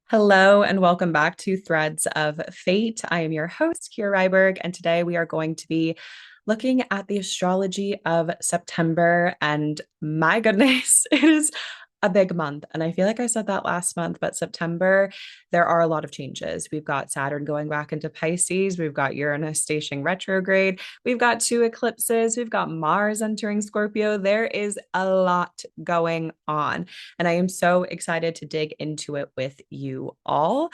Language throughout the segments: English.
Hello and welcome back to Threads of Fate. I am your host, Kiera Ryberg, and today we are going to be looking at the astrology of September. And my goodness, it is a big month. And I feel like I said that last month, but September, there are a lot of changes. We've got Saturn going back into Pisces, we've got Uranus stationing retrograde, we've got two eclipses, we've got Mars entering Scorpio. There is a lot going on. And I am so excited to dig into it with you all.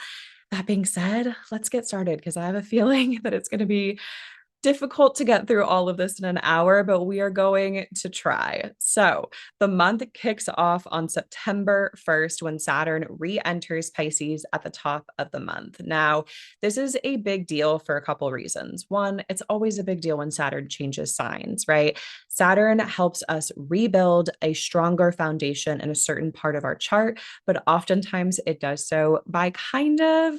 That being said, let's get started because I have a feeling that it's going to be difficult to get through all of this in an hour, but we are going to try. So, the month kicks off on September 1st when Saturn re enters Pisces at the top of the month. Now, this is a big deal for a couple reasons. One, it's always a big deal when Saturn changes signs, right? Saturn helps us rebuild a stronger foundation in a certain part of our chart, but oftentimes it does so by kind of,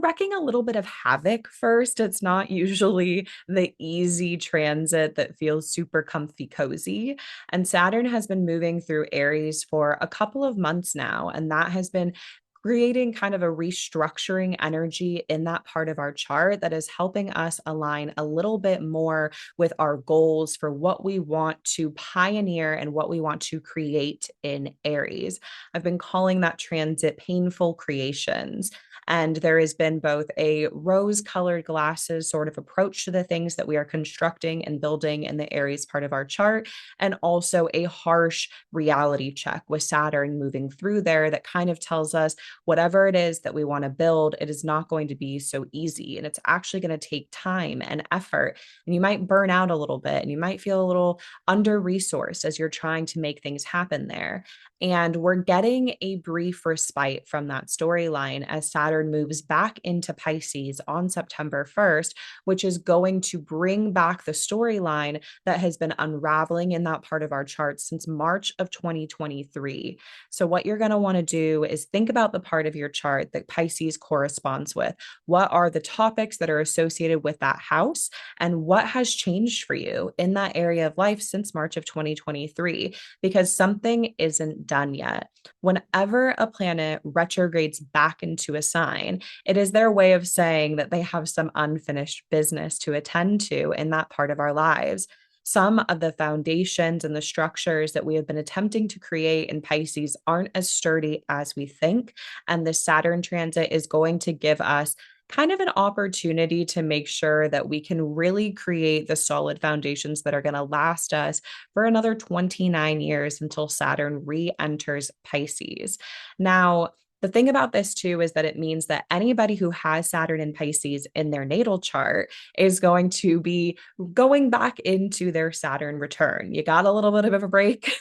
wrecking a little bit of havoc first. It's not usually the easy transit that feels super comfy cozy. And Saturn has been moving through Aries for a couple of months now, and that has been creating kind of a restructuring energy in that part of our chart that is helping us align a little bit more with our goals for what we want to pioneer and what we want to create in Aries. I've been calling that transit painful creations. And there has been both a rose colored glasses sort of approach to the things that we are constructing and building in the Aries part of our chart, and also a harsh reality check with Saturn moving through there that kind of tells us whatever it is that we want to build, it is not going to be so easy. And it's actually going to take time and effort. And you might burn out a little bit and you might feel a little under resourced as you're trying to make things happen there. And we're getting a brief respite from that storyline as Saturn moves back into Pisces on September 1st, which is going to bring back the storyline that has been unraveling in that part of our chart since March of 2023. So, what you're going to want to do is think about the part of your chart that Pisces corresponds with. What are the topics that are associated with that house? And what has changed for you in that area of life since March of 2023? Because something isn't done yet. Whenever a planet retrogrades back into a sign, it is their way of saying that they have some unfinished business to attend to in that part of our lives. Some of the foundations and the structures that we have been attempting to create in Pisces aren't as sturdy as we think. And the Saturn transit is going to give us kind of an opportunity to make sure that we can really create the solid foundations that are going to last us for another 29 years until Saturn re enters Pisces. Now, the thing about this too is that it means that anybody who has Saturn in Pisces in their natal chart is going to be going back into their Saturn return. You got a little bit of a break.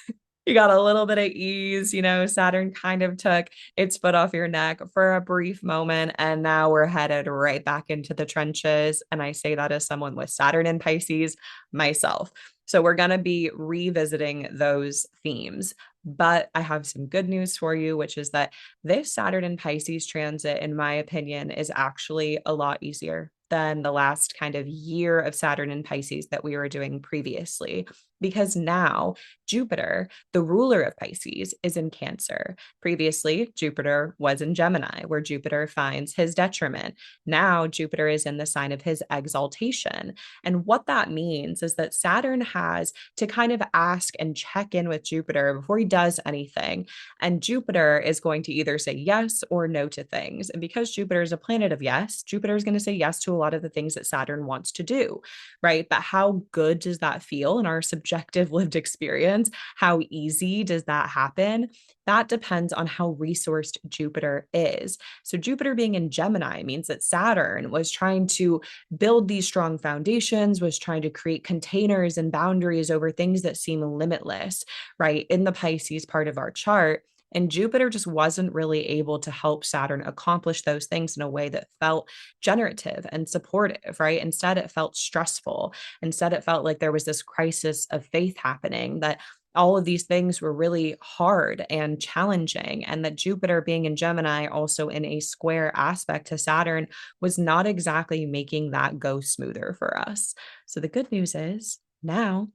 You got a little bit of ease. Saturn kind of took its foot off your neck for a brief moment, and now we're headed right back into the trenches. And I say that as someone with Saturn in Pisces myself. So we're going to be revisiting those themes. But I have some good news for you, which is that this Saturn in Pisces transit, in my opinion, is actually a lot easier than the last kind of year of Saturn in Pisces that we were doing previously. Because now Jupiter, the ruler of Pisces, is in Cancer. Previously, Jupiter was in Gemini, where Jupiter finds his detriment. Now Jupiter is in the sign of his exaltation. And what that means is that Saturn has to kind of ask and check in with Jupiter before he does anything. And Jupiter is going to either say yes or no to things. And because Jupiter is a planet of yes, Jupiter is going to say yes to a lot of the things that Saturn wants to do, right? But how good does that feel in our subjective lived experience? How easy does that happen? That depends on how resourced Jupiter is. So, Jupiter being in Gemini means that Saturn was trying to build these strong foundations, was trying to create containers and boundaries over things that seem limitless, right? In the Pisces part of our chart. And Jupiter just wasn't really able to help Saturn accomplish those things in a way that felt generative and supportive, right? Instead, it felt stressful. Instead, it felt like there was this crisis of faith happening, that all of these things were really hard and challenging. And that Jupiter being in Gemini, also in a square aspect to Saturn, was not exactly making that go smoother for us. So the good news is now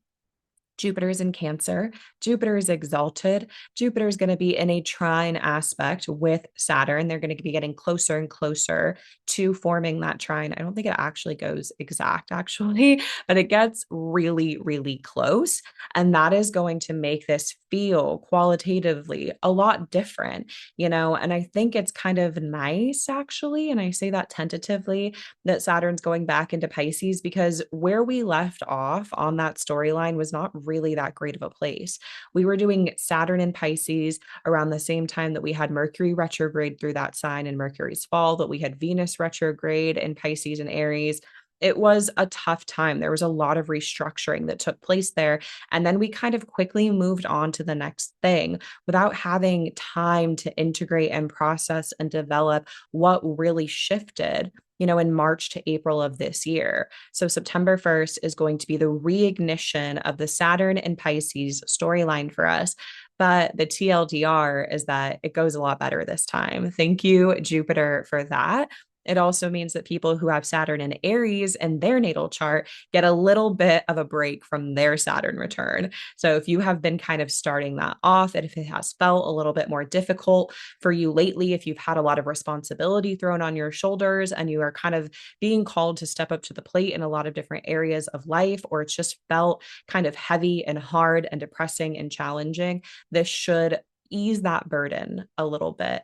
Jupiter is in Cancer. Jupiter is exalted. Jupiter is going to be in a trine aspect with Saturn. They're going to be getting closer and closer to forming that trine. I don't think it actually goes exact, actually, but it gets really, really close. And that is going to make this feel qualitatively a lot different, And I think it's kind of nice, actually. And I say that tentatively, that Saturn's going back into Pisces because where we left off on that storyline was not really that great of a place. We were doing Saturn in Pisces around the same time that we had Mercury retrograde through that sign in Mercury's fall, that we had Venus retrograde in Pisces and Aries. It was a tough time. There was a lot of restructuring that took place there. And then we kind of quickly moved on to the next thing without having time to integrate and process and develop what really shifted in March to April of this year. So September 1st is going to be the reignition of the Saturn and Pisces storyline for us. But the TLDR is that it goes a lot better this time. Thank you, Jupiter, for that. It also means that people who have Saturn in Aries in their natal chart get a little bit of a break from their Saturn return. So if you have been kind of starting that off, and if it has felt a little bit more difficult for you lately, if you've had a lot of responsibility thrown on your shoulders and you are kind of being called to step up to the plate in a lot of different areas of life, or it's just felt kind of heavy and hard and depressing and challenging, this should ease that burden a little bit.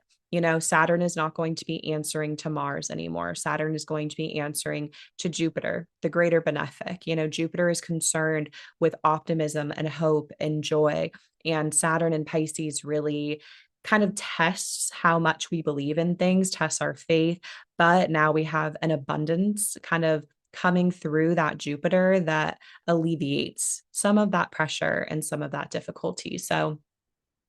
Saturn is not going to be answering to Mars anymore. Saturn is going to be answering to Jupiter, the greater benefic. Jupiter is concerned with optimism and hope and joy. And Saturn and Pisces really kind of tests how much we believe in things, tests our faith. But now we have an abundance kind of coming through that Jupiter that alleviates some of that pressure and some of that difficulty. So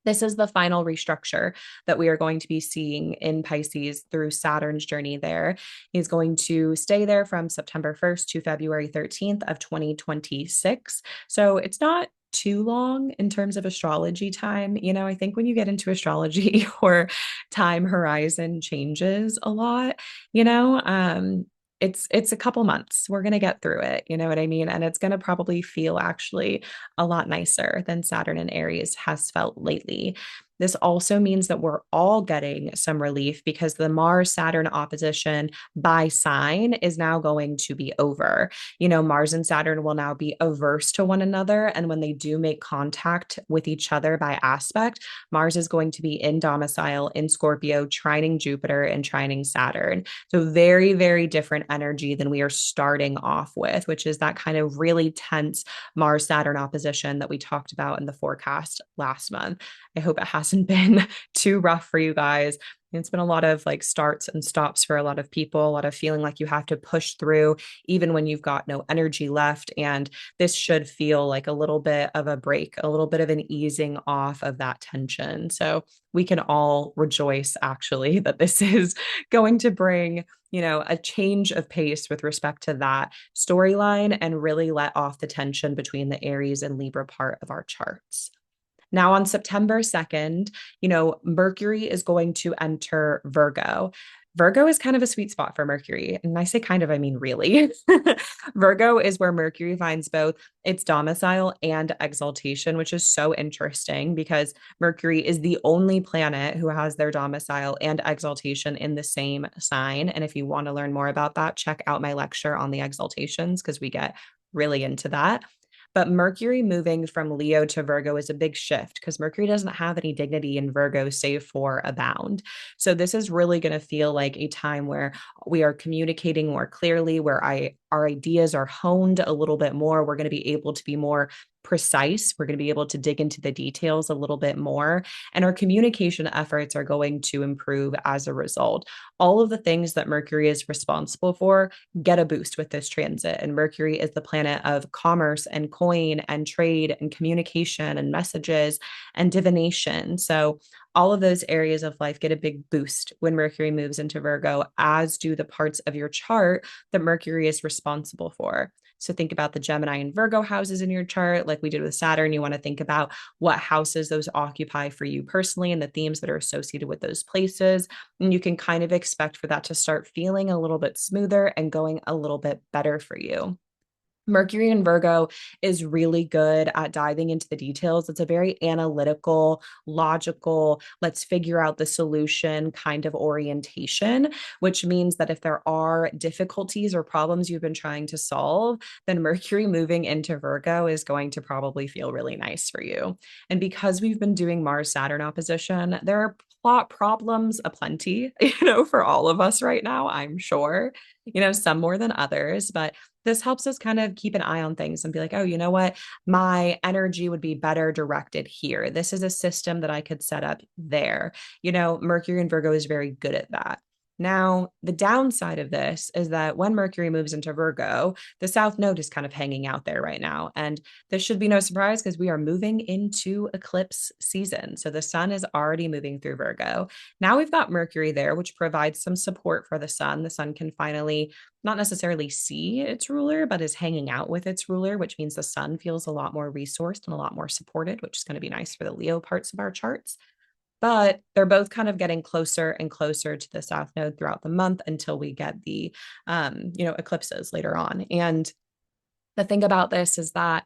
this is the final restructure that we are going to be seeing in Pisces through Saturn's journey there. He's going to stay there from September 1st to February 13th of 2026. So it's not too long in terms of astrology time. I think when you get into astrology, your time horizon changes a lot, it's a couple months. We're going to get through it. You know what I mean? And it's going to probably feel actually a lot nicer than Saturn in Aries has felt lately. This also means that we're all getting some relief because the Mars Saturn opposition by sign is now going to be over. Mars and Saturn will now be averse to one another. And when they do make contact with each other by aspect, Mars is going to be in domicile in Scorpio, trining Jupiter and trining Saturn. So very, very different energy than we are starting off with, which is that kind of really tense Mars Saturn opposition that we talked about in the forecast last month. I hope it hasn't been too rough for you guys. It's been a lot of like starts and stops for a lot of people, a lot of feeling like you have to push through even when you've got no energy left. And this should feel like a little bit of a break, a little bit of an easing off of that tension. So we can all rejoice actually that this is going to bring a change of pace with respect to that storyline and really let off the tension between the Aries and Libra part of our charts. Now, on September 2nd, Mercury is going to enter Virgo. Virgo is kind of a sweet spot for Mercury. And I say kind of, I mean, really. Virgo is where Mercury finds both its domicile and exaltation, which is so interesting because Mercury is the only planet who has their domicile and exaltation in the same sign. And if you want to learn more about that, check out my lecture on the exaltations because we get really into that. But Mercury moving from Leo to Virgo is a big shift because Mercury doesn't have any dignity in Virgo save for a bound. So this is really going to feel like a time where we are communicating more clearly, where our ideas are honed a little bit more. We're going to be able to be more precise. We're going to be able to dig into the details a little bit more. And our communication efforts are going to improve as a result. All of the things that Mercury is responsible for get a boost with this transit. And Mercury is the planet of commerce and coin and trade and communication and messages and divination. So all of those areas of life get a big boost when Mercury moves into Virgo, as do the parts of your chart that Mercury is responsible for. So think about the Gemini and Virgo houses in your chart, like we did with Saturn. You want to think about what houses those occupy for you personally and the themes that are associated with those places. And you can kind of expect for that to start feeling a little bit smoother and going a little bit better for you. Mercury in Virgo is really good at diving into the details. It's a very analytical, logical, let's figure out the solution kind of orientation, which means that if there are difficulties or problems you've been trying to solve, then Mercury moving into Virgo is going to probably feel really nice for you. And because we've been doing Mars Saturn opposition, there are plot problems aplenty, for all of us right now, I'm sure, some more than others, but this helps us kind of keep an eye on things and be like, oh, you know what? My energy would be better directed here. This is a system that I could set up there. Mercury and Virgo is very good at that. Now, the downside of this is that when Mercury moves into Virgo, the South Node is kind of hanging out there right now. And this should be no surprise because we are moving into eclipse season. So the sun is already moving through Virgo. Now we've got Mercury there, which provides some support for the sun. The sun can finally not necessarily see its ruler, but is hanging out with its ruler, which means the sun feels a lot more resourced and a lot more supported, which is going to be nice for the Leo parts of our charts. But they're both kind of getting closer and closer to the South Node throughout the month until we get the, eclipses later on. And the thing about this is that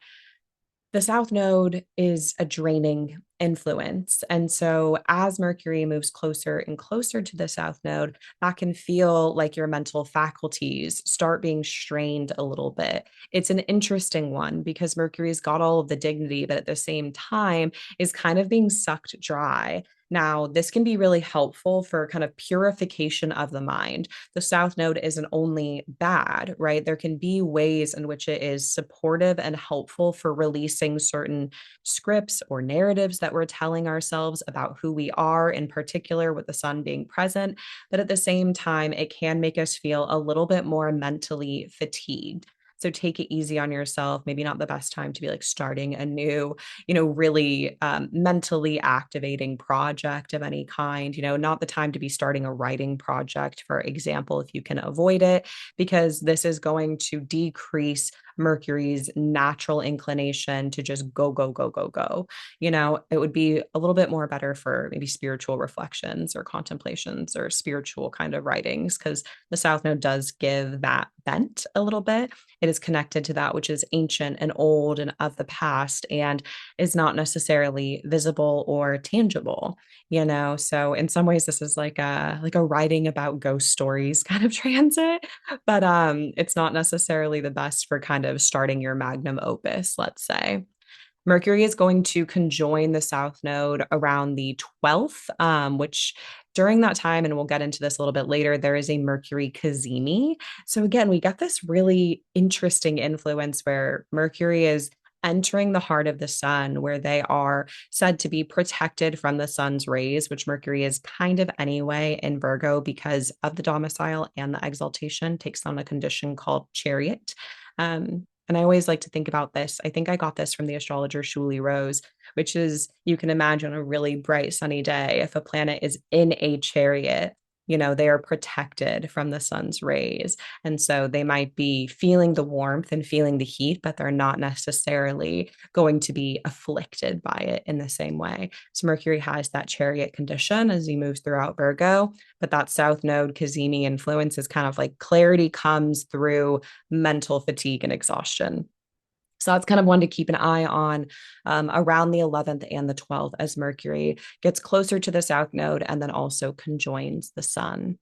the South Node is a draining influence. And so as Mercury moves closer and closer to the South Node, that can feel like your mental faculties start being strained a little bit. It's an interesting one because Mercury's got all of the dignity, but at the same time is kind of being sucked dry. Now, this can be really helpful for kind of purification of the mind. The South Node isn't only bad, right? There can be ways in which it is supportive and helpful for releasing certain scripts or narratives that we're telling ourselves about who we are, in particular with the sun being present. But at the same time, it can make us feel a little bit more mentally fatigued. So take it easy on yourself. Maybe not the best time to be like starting a new, really mentally activating project of any kind. Not the time to be starting a writing project, for example, if you can avoid it, because this is going to decrease Mercury's natural inclination to just go, go, go, go, go. It would be a little bit more better for maybe spiritual reflections or contemplations or spiritual kind of writings, because the South Node does give that bent a little bit. It is connected to that which is ancient and old and of the past and is not necessarily visible or tangible. So in some ways this is like a writing about ghost stories kind of transit, but it's not necessarily the best for kind of starting your magnum opus, let's say. Mercury is going to conjoin the South Node around the 12th, which during that time, and we'll get into this a little bit later, there is a Mercury cazimi. So again, we got this really interesting influence where Mercury is entering the heart of the sun, where they are said to be protected from the sun's rays, which Mercury is kind of anyway in Virgo because of the domicile and the exaltation, takes on a condition called chariot. And I always like to think about this. I think I got this from the astrologer Shuli Rose, which is you can imagine a really bright, sunny day. If a planet is in a chariot, they are protected from the sun's rays. And so they might be feeling the warmth and feeling the heat, but they're not necessarily going to be afflicted by it in the same way. So Mercury has that chariot condition as he moves throughout Virgo, but that South Node cazimi influence is kind of like clarity comes through mental fatigue and exhaustion. So that's kind of one to keep an eye on around the 11th and the 12th as Mercury gets closer to the South Node and then also conjoins the sun.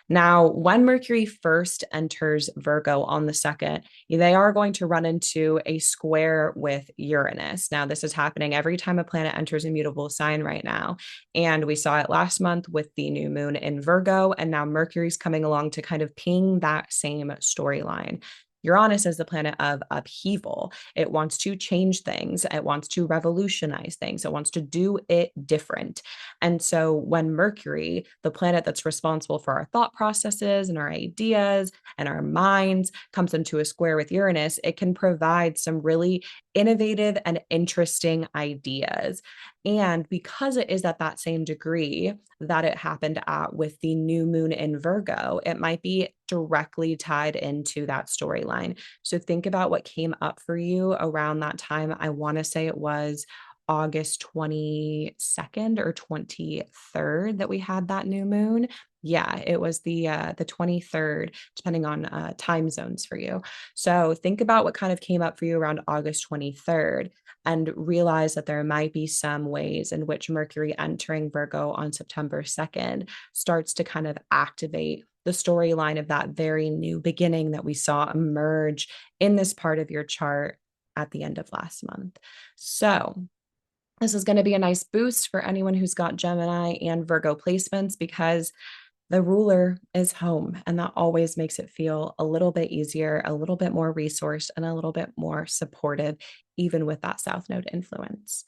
Now, when Mercury first enters Virgo on the 2nd, they are going to run into a square with Uranus. Now, this is happening every time a planet enters a mutable sign right now. And we saw it last month with the new moon in Virgo. And now Mercury's coming along to kind of ping that same storyline. Uranus is the planet of upheaval. It wants to change things. It wants to revolutionize things. It wants to do it different. And so when Mercury, the planet that's responsible for our thought processes and our ideas and our minds, comes into a square with Uranus, it can provide some really innovative and interesting ideas. And because it is at that same degree that it happened at with the new moon in Virgo, it might be directly tied into that storyline. So think about what came up for you around that time. I want to say it was August 22nd or 23rd that we had that new moon. Yeah, it was the 23rd, depending on time zones for you. So think about what kind of came up for you around August 23rd and realize that there might be some ways in which Mercury entering Virgo on September 2nd starts to kind of activate the storyline of that very new beginning that we saw emerge in this part of your chart at the end of last month. So this is going to be a nice boost for anyone who's got Gemini and Virgo placements because the ruler is home, and that always makes it feel a little bit easier, a little bit more resourced, and a little bit more supportive, even with that South Node influence.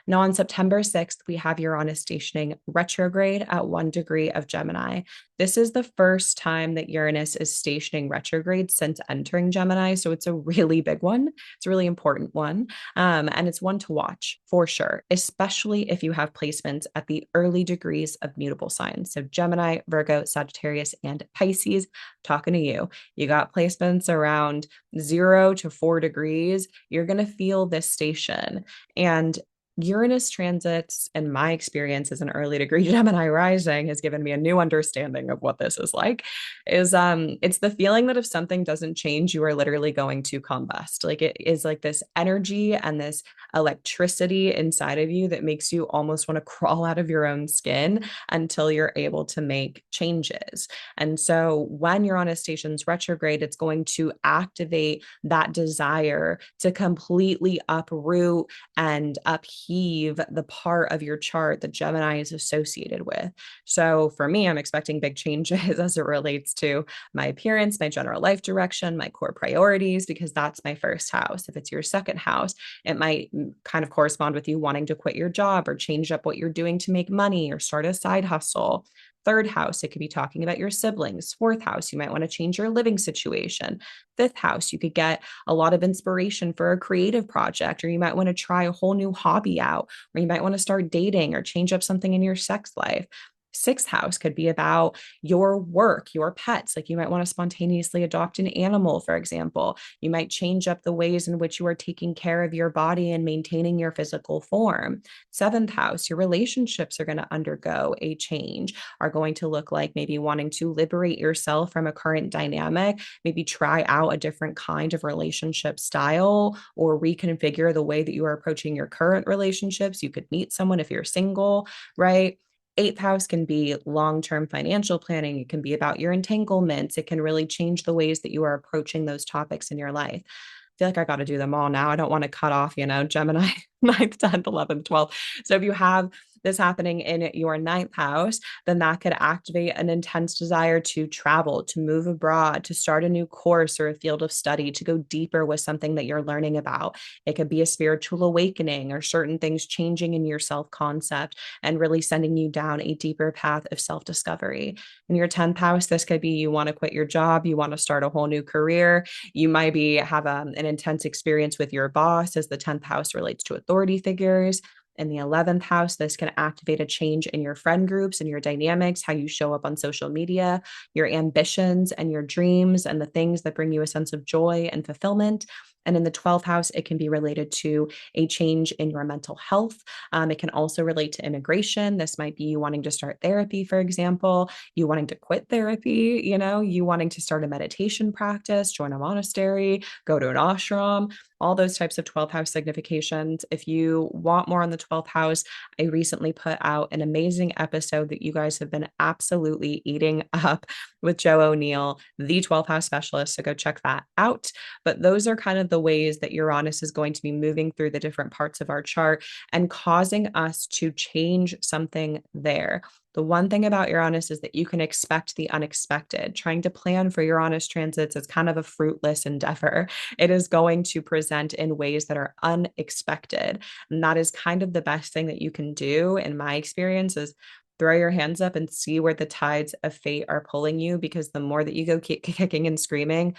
Now, on September 6th, we have Uranus stationing retrograde at 1 degree of Gemini. This is the first time that Uranus is stationing retrograde since entering Gemini. So it's a really big one. It's a really important one. And it's one to watch for sure, especially if you have placements at the early degrees of mutable signs. So Gemini, Virgo, Sagittarius, and Pisces, talking to you. You got placements around 0 to 4 degrees. You're going to feel this station. And Uranus transits, in my experience as an early degree Gemini rising, has given me a new understanding of what this is like. It's the feeling that if something doesn't change, you are literally going to combust. Like it is like this energy and this electricity inside of you that makes you almost want to crawl out of your own skin until you're able to make changes. And so when Uranus stations retrograde, it's going to activate that desire to completely uproot and upheave the part of your chart that Gemini is associated with. So for me, I'm expecting big changes as it relates to my appearance, my general life direction, my core priorities, because that's my first house. If it's your second house, it might kind of correspond with you wanting to quit your job or change up what you're doing to make money or start a side hustle. Third house, it could be talking about your siblings. Fourth house, you might want to change your living situation. Fifth house, you could get a lot of inspiration for a creative project, or you might want to try a whole new hobby out, or you might want to start dating or change up something in your sex life. Sixth house could be about your work, your pets. Like you might want to spontaneously adopt an animal, for example. You might change up the ways in which you are taking care of your body and maintaining your physical form. Seventh house, your relationships are going to undergo a change, are going to look like maybe wanting to liberate yourself from a current dynamic, maybe try out a different kind of relationship style or reconfigure the way that you are approaching your current relationships. You could meet someone if you're single, right? Eighth house can be long-term financial planning. It can be about your entanglements. It can really change the ways that you are approaching those topics in your life. I feel like I got to do them all now. I don't want to cut off, Gemini, 9th, 10th, 11th, 12th. So if you have this happening in your ninth house, then that could activate an intense desire to travel, to move abroad, to start a new course or a field of study, to go deeper with something that you're learning about. It could be a spiritual awakening or certain things changing in your self concept and really sending you down a deeper path of self discovery. In your 10th house, this could be you want to quit your job, you want to start a whole new career. You might have an intense experience with your boss, as the 10th house relates to authority figures. In the 11th house, this can activate a change in your friend groups and your dynamics, how you show up on social media, your ambitions and your dreams, and the things that bring you a sense of joy and fulfillment. And in the 12th house, it can be related to a change in your mental health. It can also relate to immigration. This might be you wanting to start therapy, for example, you wanting to quit therapy, you wanting to start a meditation practice, join a monastery, go to an ashram, all those types of 12th house significations. If you want more on the 12th house, I recently put out an amazing episode that you guys have been absolutely eating up with Joe O'Neill, the 12th house specialist. So go check that out. But those are kind of the ways that Uranus is going to be moving through the different parts of our chart and causing us to change something there. The one thing about Uranus is that you can expect the unexpected. Trying to plan for Uranus transits is kind of a fruitless endeavor. It is going to present in ways that are unexpected. And that is kind of the best thing that you can do, in my experience, is throw your hands up and see where the tides of fate are pulling you, because the more that you go kicking and screaming,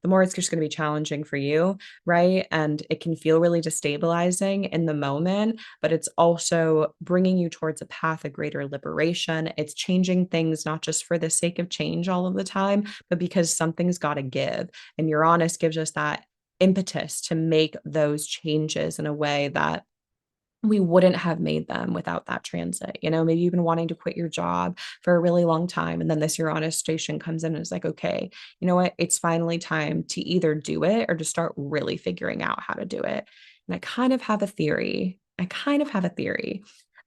the more it's just going to be challenging for you, right? And it can feel really destabilizing in the moment, but it's also bringing you towards a path of greater liberation. It's changing things not just for the sake of change all of the time, but because something's got to give. And Uranus gives us that impetus to make those changes in a way that we wouldn't have made them without that transit. Maybe you've been wanting to quit your job for a really long time. And then this Uranus station comes in and is like, okay, you know what? It's finally time to either do it or to start really figuring out how to do it. And I kind of have a theory.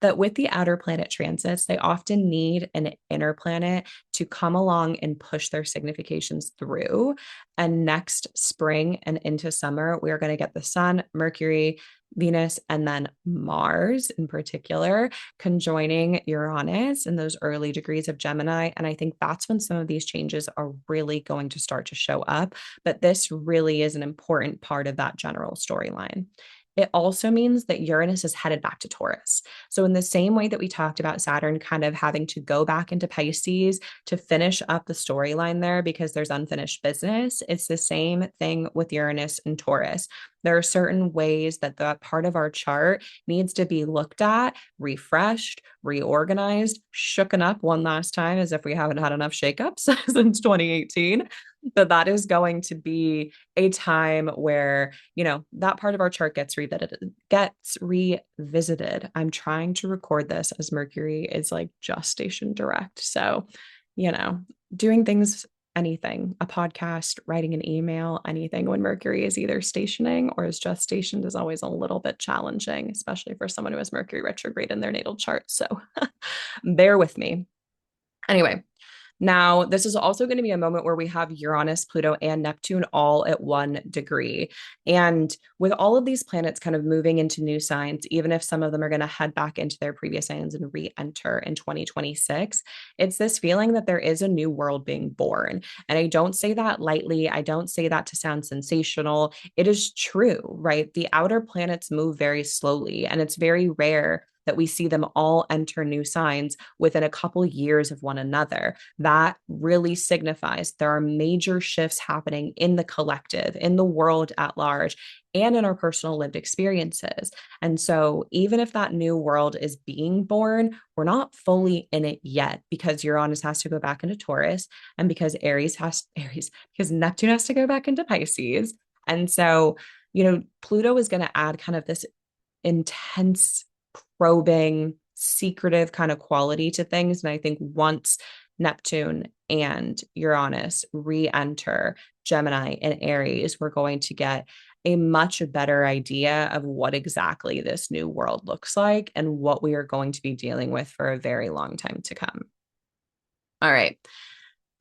That with the outer planet transits, they often need an inner planet to come along and push their significations through. And next spring and into summer, we are going to get the sun, Mercury, Venus, and then Mars in particular, conjoining Uranus in those early degrees of Gemini. And I think that's when some of these changes are really going to start to show up. But this really is an important part of that general storyline. It also means that Uranus is headed back to Taurus. So, in the same way that we talked about Saturn kind of having to go back into Pisces to finish up the storyline there because there's unfinished business, it's the same thing with Uranus and Taurus. There are certain ways that that part of our chart needs to be looked at, refreshed, reorganized, shooken up one last time as if we haven't had enough shakeups since 2018. That is going to be a time where, that part of our chart gets revisited. I'm trying to record this as Mercury is like just stationed direct. So, you know, doing things, anything, a podcast, writing an email, anything when Mercury is either stationing or is just stationed is always a little bit challenging, especially for someone who has Mercury retrograde in their natal chart. So bear with me. Anyway, now, this is also going to be a moment where we have Uranus, Pluto, and Neptune all at 1 degree. And with all of these planets kind of moving into new signs, even if some of them are going to head back into their previous signs and re enter in 2026, it's this feeling that there is a new world being born. And I don't say that lightly. I don't say that to sound sensational. It is true, right? The outer planets move very slowly, and it's very rare that we see them all enter new signs within a couple years of one another. That really signifies there are major shifts happening in the collective, in the world at large, and in our personal lived experiences. And so, even if that new world is being born, we're not fully in it yet because Uranus has to go back into Taurus, and because because Neptune has to go back into Pisces. And so, Pluto is going to add kind of this intense probing, secretive kind of quality to things. And I think once Neptune and Uranus re enter Gemini and Aries, we're going to get a much better idea of what exactly this new world looks like and what we are going to be dealing with for a very long time to come. All right.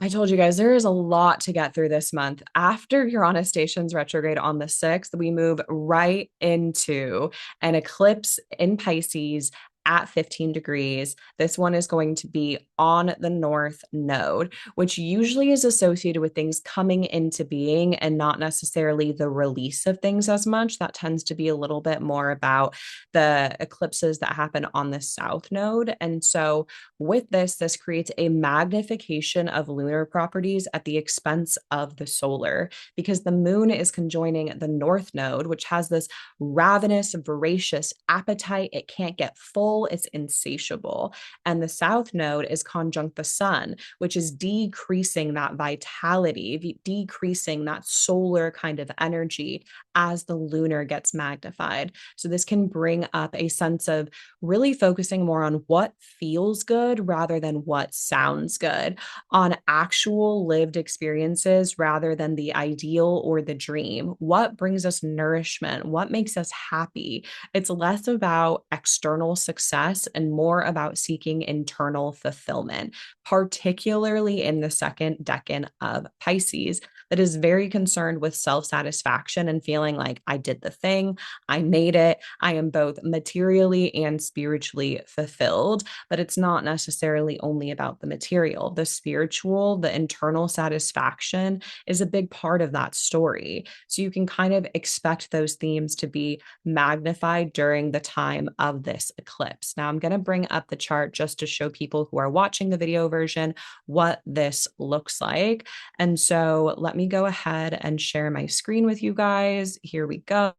I told you guys there is a lot to get through this month. After Uranus stations retrograde on the 6th, we move right into an eclipse in Pisces at 15 degrees. This one is going to be on the north node, which usually is associated with things coming into being and not necessarily the release of things as much. That tends to be a little bit more about the eclipses that happen on the south node. And so with this creates a magnification of lunar properties at the expense of the solar, because the moon is conjoining the north node, which has this ravenous, voracious appetite. It can't get full, it's insatiable. And the south node is conjunct the sun, which is decreasing that vitality, decreasing that solar kind of energy as the lunar gets magnified. So this can bring up a sense of really focusing more on what feels good rather than what sounds good, on actual lived experiences rather than the ideal or the dream. What brings us nourishment? What makes us happy? It's less about external success and more about seeking internal fulfillment, particularly in the second decan of Pisces, that is very concerned with self satisfaction and feeling like I did the thing, I made it, I am both materially and spiritually fulfilled. But it's not necessarily only about the material. The spiritual, the internal satisfaction is a big part of that story. So you can kind of expect those themes to be magnified during the time of this eclipse. Now, I'm going to bring up the chart just to show people who are watching the video version what this looks like. And so let me go ahead and share my screen with you guys. Here we go.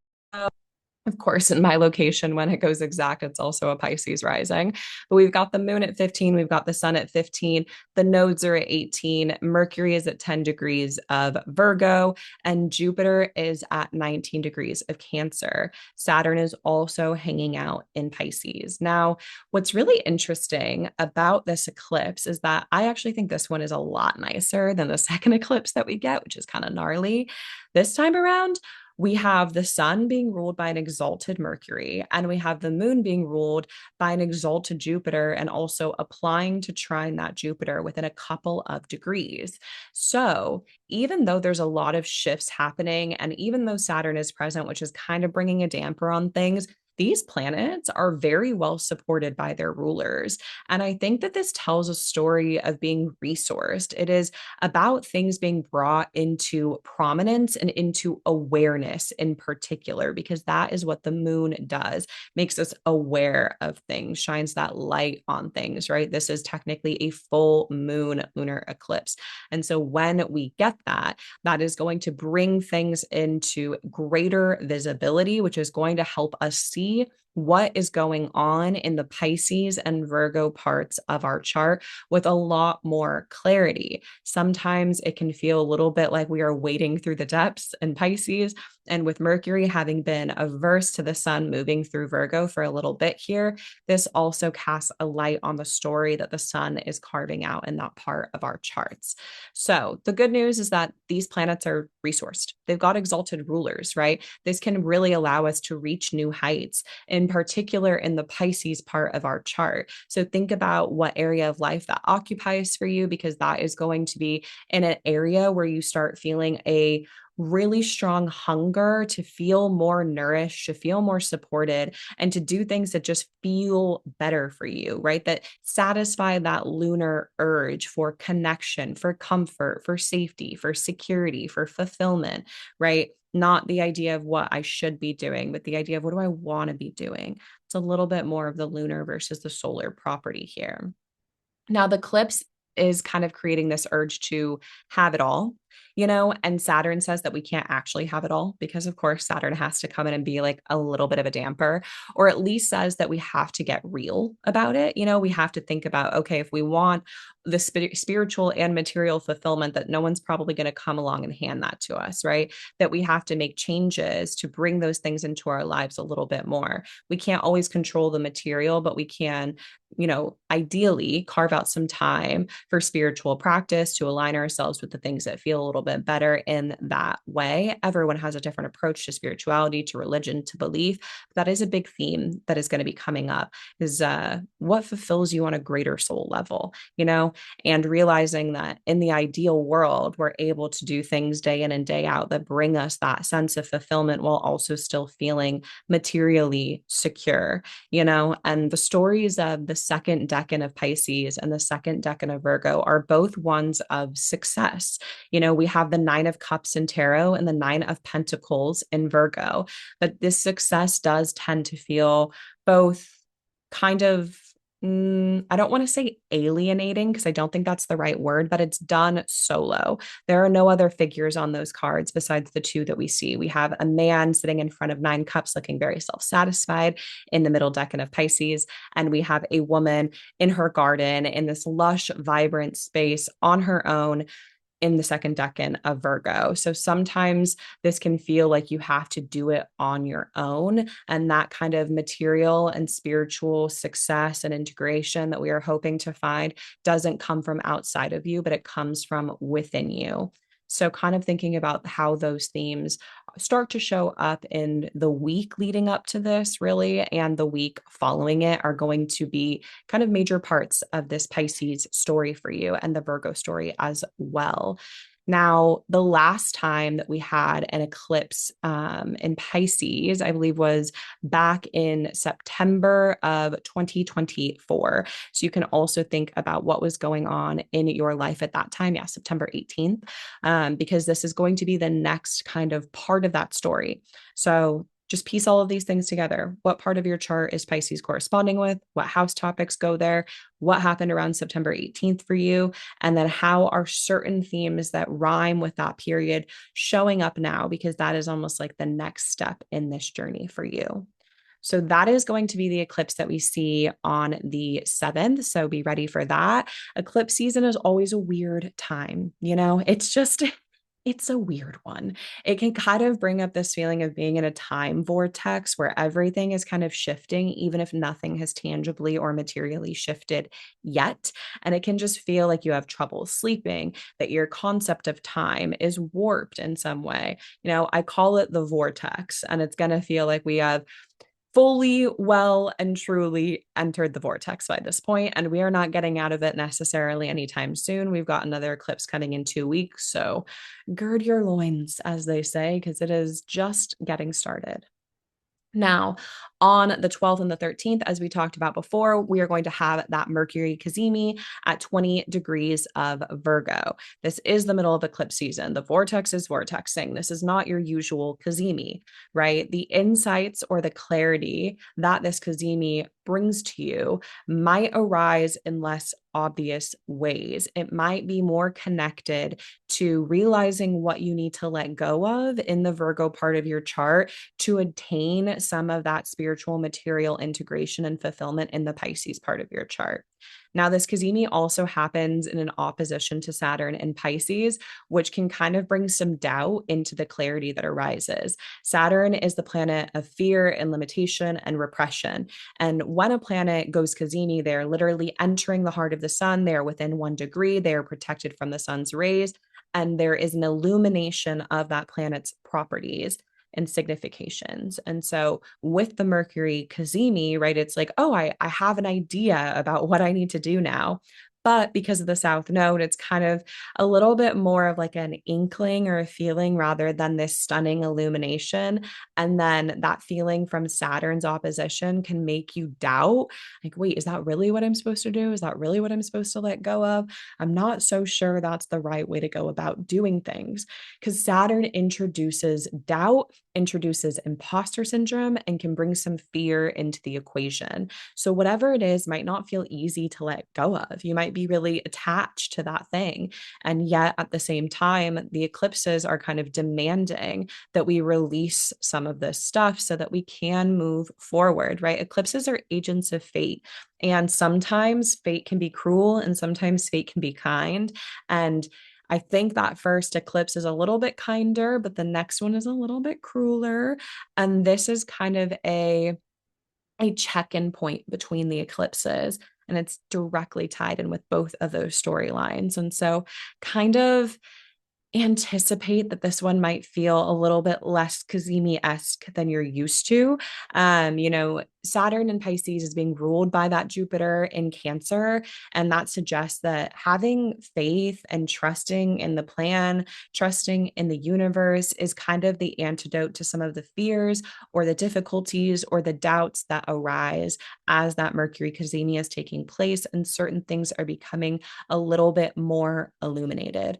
Of course, in my location, when it goes exact, it's also a Pisces rising. But we've got the moon at 15, we've got the sun at 15, the nodes are at 18, Mercury is at 10 degrees of Virgo, and Jupiter is at 19 degrees of Cancer. Saturn is also hanging out in Pisces. Now, what's really interesting about this eclipse is that I actually think this one is a lot nicer than the second eclipse that we get, which is kind of gnarly. This time around, we have the sun being ruled by an exalted Mercury, and we have the moon being ruled by an exalted Jupiter, and also applying to trine that Jupiter within a couple of degrees. So, even though there's a lot of shifts happening, and even though Saturn is present, which is kind of bringing a damper on things, these planets are very well supported by their rulers. And I think that this tells a story of being resourced. It is about things being brought into prominence and into awareness in particular, because that is what the moon does, makes us aware of things, shines that light on things, right? This is technically a full moon lunar eclipse. And so when we get that, that is going to bring things into greater visibility, which is going to help us see what is going on in the Pisces and Virgo parts of our chart with a lot more clarity. Sometimes it can feel a little bit like we are wading through the depths in Pisces. And with Mercury having been averse to the sun moving through Virgo for a little bit here, this also casts a light on the story that the sun is carving out in that part of our charts. So the good news is that these planets are resourced. They've got exalted rulers, right? This can really allow us to reach new heights, in particular in the Pisces part of our chart. So think about what area of life that occupies for you, because that is going to be in an area where you start feeling a really strong hunger to feel more nourished, to feel more supported, and to do things that just feel better for you, right? That satisfy that lunar urge for connection, for comfort, for safety, for security, for fulfillment, right? Not the idea of what I should be doing, but the idea of what do I want to be doing. It's a little bit more of the lunar versus the solar property here. Now, the eclipse is kind of creating this urge to have it all, and Saturn says that we can't actually have it all because, of course, Saturn has to come in and be like a little bit of a damper, or at least says that we have to get real about it. We have to think about, okay, if we want the spiritual and material fulfillment, that no one's probably going to come along and hand that to us, right? That we have to make changes to bring those things into our lives a little bit more. We can't always control the material, but we can ideally carve out some time for spiritual practice to align ourselves with the things that feel a little bit better in that way. Everyone has a different approach to spirituality, to religion, to belief. That is a big theme that is going to be coming up, is what fulfills you on a greater soul level, and realizing that in the ideal world, we're able to do things day in and day out that bring us that sense of fulfillment while also still feeling materially secure, and the stories of the second decan of Pisces and the second decan of Virgo are both ones of success. We have the Nine of Cups in Tarot and the Nine of Pentacles in Virgo, but this success does tend to feel both kind of I don't want to say alienating because I don't think that's the right word, but it's done solo. There are no other figures on those cards besides the two that we see. We have a man sitting in front of nine cups looking very self-satisfied in the middle decan of Pisces, and we have a woman in her garden in this lush, vibrant space on her own in the second decan of Virgo. So sometimes this can feel like you have to do it on your own. And that kind of material and spiritual success and integration that we are hoping to find doesn't come from outside of you, but it comes from within you. So, kind of thinking about how those themes start to show up in the week leading up to this, really, and the week following it are going to be kind of major parts of this Pisces story for you and the Virgo story as well. Now, the last time that we had an eclipse in Pisces, I believe, was back in September of 2024. So you can also think about what was going on in your life at that time. Yeah, September 18th, because this is going to be the next kind of part of that story. So just piece all of these things together. What part of your chart is Pisces corresponding with? What house topics go there? What happened around September 18th for you? And then how are certain themes that rhyme with that period showing up now? Because that is almost like the next step in this journey for you. So that is going to be the eclipse that we see on the 7th. So be ready for that. Eclipse season is always a weird time. It's just, it's a weird one. It can kind of bring up this feeling of being in a time vortex where everything is kind of shifting, even if nothing has tangibly or materially shifted yet. And it can just feel like you have trouble sleeping, that your concept of time is warped in some way. I call it the vortex, and it's going to feel like we have fully, well, and truly entered the vortex by this point, and we are not getting out of it necessarily anytime soon. We've got another eclipse coming in 2 weeks, so gird your loins, as they say, because it is just getting started. Now, on the 12th and the 13th, as we talked about before, we are going to have that Mercury cazimi at 20 degrees of Virgo. This is the middle of eclipse season. The vortex is vortexing. This is not your usual cazimi, right? The insights or the clarity that this cazimi brings to you might arise in less obvious ways. It might be more connected to realizing what you need to let go of in the Virgo part of your chart to attain some of that spiritual material integration and fulfillment in the Pisces part of your chart. Now, this cazimi also happens in an opposition to Saturn in Pisces, which can kind of bring some doubt into the clarity that arises. Saturn is the planet of fear and limitation and repression. And when a planet goes cazimi, they're literally entering the heart of the sun. They are within 1 degree. They are protected from the sun's rays. And there is an illumination of that planet's properties and significations. And so with the Mercury cazimi, right, it's like, oh, I have an idea about what I need to do now. But because of the South Node, it's kind of a little bit more of like an inkling or a feeling rather than this stunning illumination. And then that feeling from Saturn's opposition can make you doubt, like, wait, is that really what I'm supposed to do? Is that really what I'm supposed to let go of? I'm not so sure that's the right way to go about doing things, because Saturn introduces doubt, introduces imposter syndrome, and can bring some fear into the equation. So whatever it is might not feel easy to let go of. You might be really attached to that thing. And yet at the same time, the eclipses are kind of demanding that we release some of this stuff so that we can move forward, right? Eclipses are agents of fate. And sometimes fate can be cruel and sometimes fate can be kind. And I think that first eclipse is a little bit kinder, but the next one is a little bit crueler. And this is kind of a check-in point between the eclipses, and it's directly tied in with both of those storylines. And so kind of anticipate that this one might feel a little bit less cazimi-esque than you're used to. Saturn in Pisces is being ruled by that Jupiter in Cancer, and that suggests that having faith and trusting in the plan, trusting in the universe is kind of the antidote to some of the fears or the difficulties or the doubts that arise as that Mercury cazimi is taking place and certain things are becoming a little bit more illuminated.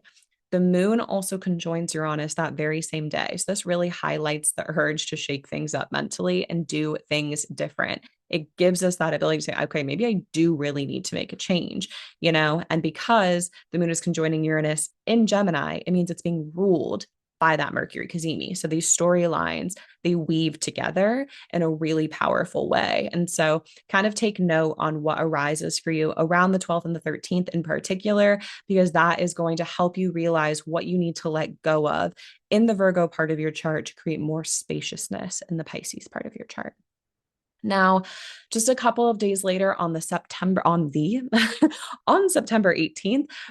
The moon also conjoins Uranus that very same day. So this really highlights the urge to shake things up mentally and do things different. It gives us that ability to say, okay, maybe I do really need to make a change, and because the moon is conjoining Uranus in Gemini, it means it's being ruled by that Mercury cazimi. So these storylines, they weave together in a really powerful way. And so kind of take note on what arises for you around the 12th and the 13th in particular, because that is going to help you realize what you need to let go of in the Virgo part of your chart to create more spaciousness in the Pisces part of your chart. Now, just a couple of days later on September 18th,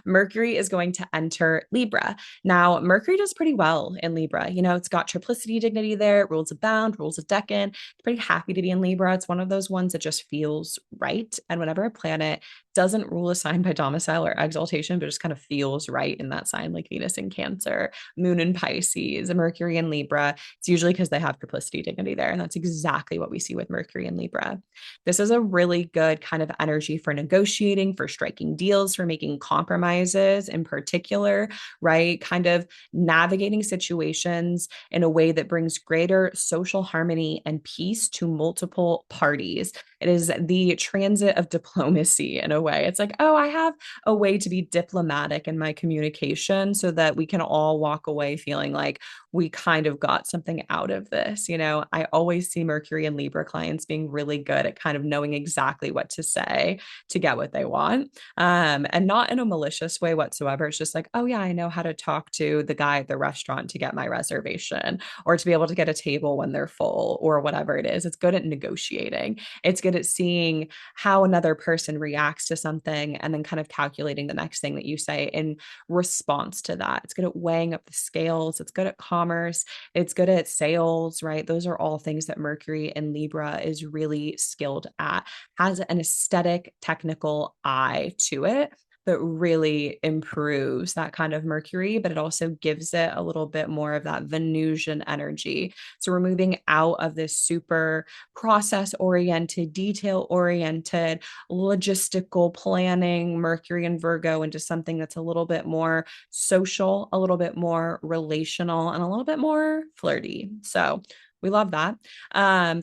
Mercury is going to enter Libra. Now, Mercury does pretty well in Libra. It's got triplicity dignity there, rules abound, rules of Decan. It's pretty happy to be in Libra. It's one of those ones that just feels right. And whenever a planet doesn't rule a sign by domicile or exaltation, but just kind of feels right in that sign, like Venus in Cancer, Moon in Pisces, Mercury in Libra. It's usually because they have triplicity dignity there. And that's exactly what we see with Mercury in Libra. This is a really good kind of energy for negotiating, for striking deals, for making compromises in particular, right? Kind of navigating situations in a way that brings greater social harmony and peace to multiple parties. It is the transit of diplomacy in a way. It's like, oh, I have a way to be diplomatic in my communication so that we can all walk away feeling like we kind of got something out of this. I always see Mercury and Libra clients being really good at kind of knowing exactly what to say to get what they want. And not in a malicious way whatsoever. It's just like, oh, yeah, I know how to talk to the guy at the restaurant to get my reservation or to be able to get a table when they're full or whatever it is. It's good at negotiating. It's good at seeing how another person reacts to something and then kind of calculating the next thing that you say in response to that. It's good at weighing up the scales. It's good at commerce. It's good at sales, right? Those are all things that Mercury in Libra is really skilled at, has an aesthetic, technical eye to it that really improves that kind of Mercury, but it also gives it a little bit more of that Venusian energy. So we're moving out of this super process oriented, detail oriented, logistical planning Mercury and Virgo into something that's a little bit more social, a little bit more relational, and a little bit more flirty. So we love that.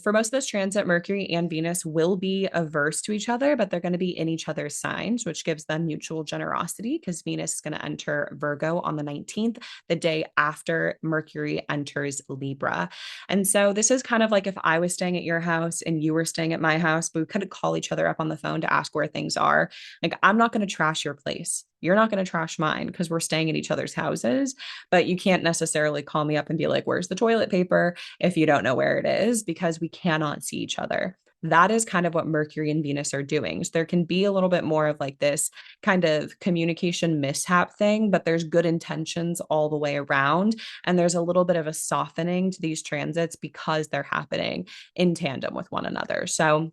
For most of this transit, Mercury and Venus will be averse to each other, but they're going to be in each other's signs, which gives them mutual generosity because Venus is going to enter Virgo on the 19th, the day after Mercury enters Libra. And so this is kind of like if I was staying at your house and you were staying at my house, we could call each other up on the phone to ask where things are. Like, I'm not going to trash your place. You're not going to trash mine because we're staying at each other's houses, but you can't necessarily call me up and be like, where's the toilet paper? If you don't know where it is, because we cannot see each other. That is kind of what Mercury and Venus are doing. So there can be a little bit more of like this kind of communication mishap thing, but there's good intentions all the way around. And there's a little bit of a softening to these transits because they're happening in tandem with one another. So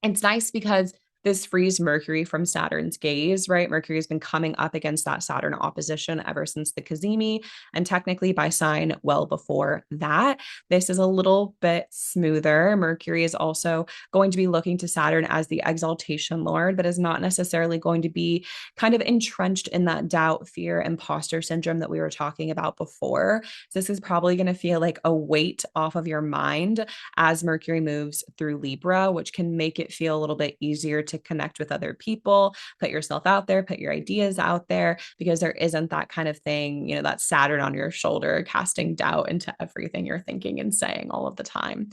it's nice because this frees Mercury from Saturn's gaze, right? Mercury has been coming up against that Saturn opposition ever since the Cazimi, and technically by sign well before that. This is a little bit smoother. Mercury is also going to be looking to Saturn as the exaltation lord, but is not necessarily going to be kind of entrenched in that doubt, fear, imposter syndrome that we were talking about before. So this is probably going to feel like a weight off of your mind as Mercury moves through Libra, which can make it feel a little bit easier to connect with other people, put yourself out there, put your ideas out there, because there isn't that kind of thing, that Saturn on your shoulder casting doubt into everything you're thinking and saying all of the time.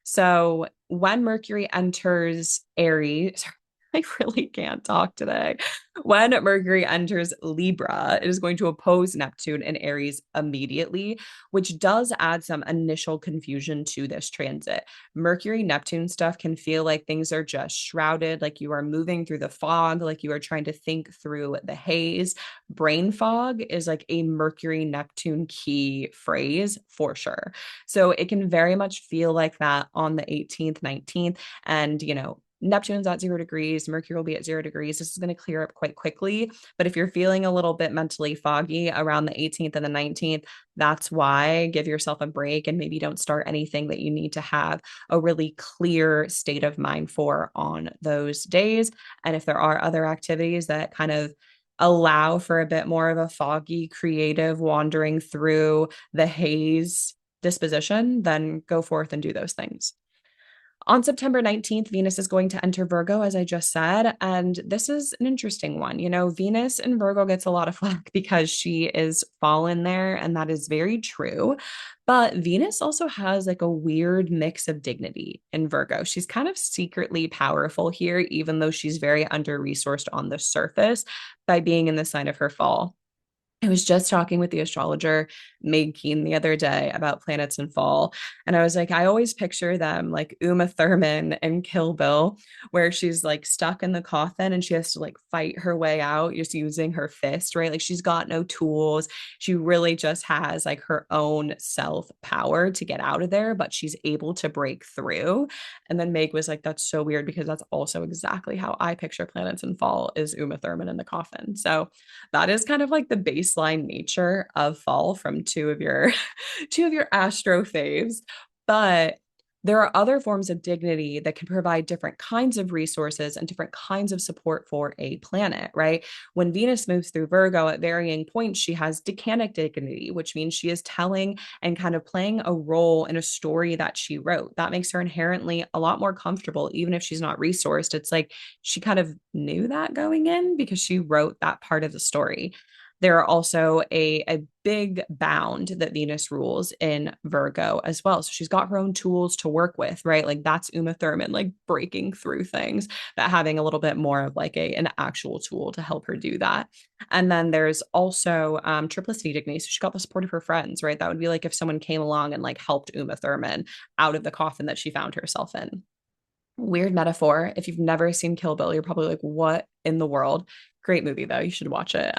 So when Mercury enters Aries, I really can't talk today. When Mercury enters Libra, it is going to oppose Neptune in Aries immediately, which does add some initial confusion to this transit. Mercury Neptune stuff can feel like things are just shrouded, like you are moving through the fog, like you are trying to think through the haze. Brain fog is like a Mercury Neptune key phrase for sure. So it can very much feel like that on the 18th, 19th. And, Neptune's at 0 degrees, Mercury will be at 0 degrees. This is going to clear up quite quickly. But if you're feeling a little bit mentally foggy around the 18th and the 19th, that's why give yourself a break and maybe don't start anything that you need to have a really clear state of mind for on those days. And if there are other activities that kind of allow for a bit more of a foggy, creative wandering through the haze disposition, then go forth and do those things. On September 19th, Venus is going to enter Virgo, as I just said. And this is an interesting one. Venus in Virgo gets a lot of flack because she is fallen there, and that is very true. But Venus also has like a weird mix of dignity in Virgo. She's kind of secretly powerful here, even though she's very under resourced on the surface by being in the sign of her fall. I was just talking with the astrologer Meg Keen the other day about planets in fall. And I was like, I always picture them like Uma Thurman and Kill Bill, where she's like stuck in the coffin and she has to like fight her way out just using her fist, right? Like she's got no tools. She really just has like her own self power to get out of there, but she's able to break through. And then Meg was like, that's so weird because that's also exactly how I picture planets in fall is Uma Thurman in the coffin. So that is kind of like the baseline nature of fall from two of your two of your astro faves. But there are other forms of dignity that can provide different kinds of resources and different kinds of support for a planet, right? When Venus moves through Virgo at varying points, she has decanic dignity, which means she is telling and kind of playing a role in a story that she wrote. That makes her inherently a lot more comfortable, even if she's not resourced. It's like she kind of knew that going in because she wrote that part of the story. There are also a big bound that Venus rules in Virgo as well. So she's got her own tools to work with, right? Like that's Uma Thurman, like breaking through things, but having a little bit more of like an actual tool to help her do that. And then there's also triplicity dignity. So she got the support of her friends, right? That would be like if someone came along and like helped Uma Thurman out of the coffin that she found herself in. Weird metaphor. If you've never seen Kill Bill, you're probably like, what in the world? Great movie, though. You should watch it.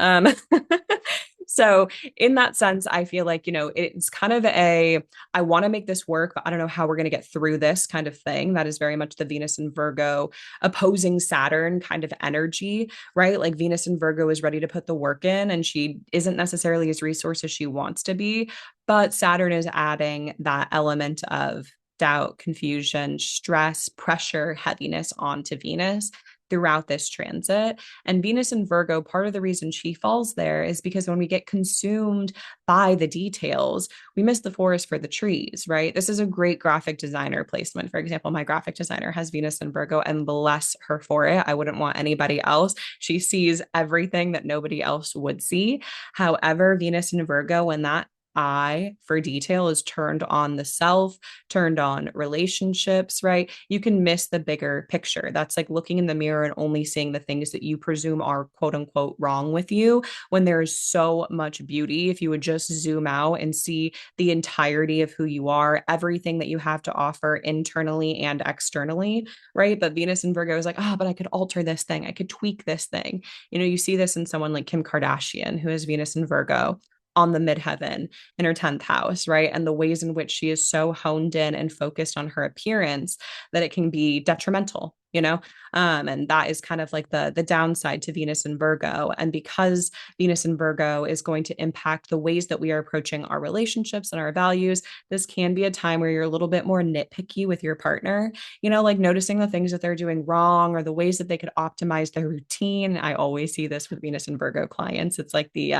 So in that sense, I feel like, it's kind of I want to make this work, but I don't know how we're going to get through this kind of thing. That is very much the Venus and Virgo opposing Saturn kind of energy, right? Like Venus and Virgo is ready to put the work in and she isn't necessarily as resource as she wants to be, but Saturn is adding that element of doubt, confusion, stress, pressure, heaviness onto Venus throughout this transit. And Venus in Virgo, part of the reason she falls there is because when we get consumed by the details, we miss the forest for the trees, right? This is a great graphic designer placement. For example, my graphic designer has Venus in Virgo, and bless her for it. I wouldn't want anybody else. She sees everything that nobody else would see. However, Venus in Virgo, when that eye for detail is turned on the self, turned on relationships, right? You can miss the bigger picture. That's like looking in the mirror and only seeing the things that you presume are quote unquote wrong with you when there is so much beauty. If you would just zoom out and see the entirety of who you are, everything that you have to offer internally and externally, right? But Venus and Virgo is like, but I could alter this thing. I could tweak this thing. You see this in someone like Kim Kardashian, who has Venus and Virgo on the midheaven in her 10th house, right? And the ways in which she is so honed in and focused on her appearance that it can be detrimental, and that is kind of like the downside to Venus and Virgo. And because Venus and Virgo is going to impact the ways that we are approaching our relationships and our values, this can be a time where you're a little bit more nitpicky with your partner, like noticing the things that they're doing wrong or the ways that they could optimize their routine. I always see this with Venus and Virgo clients. It's like the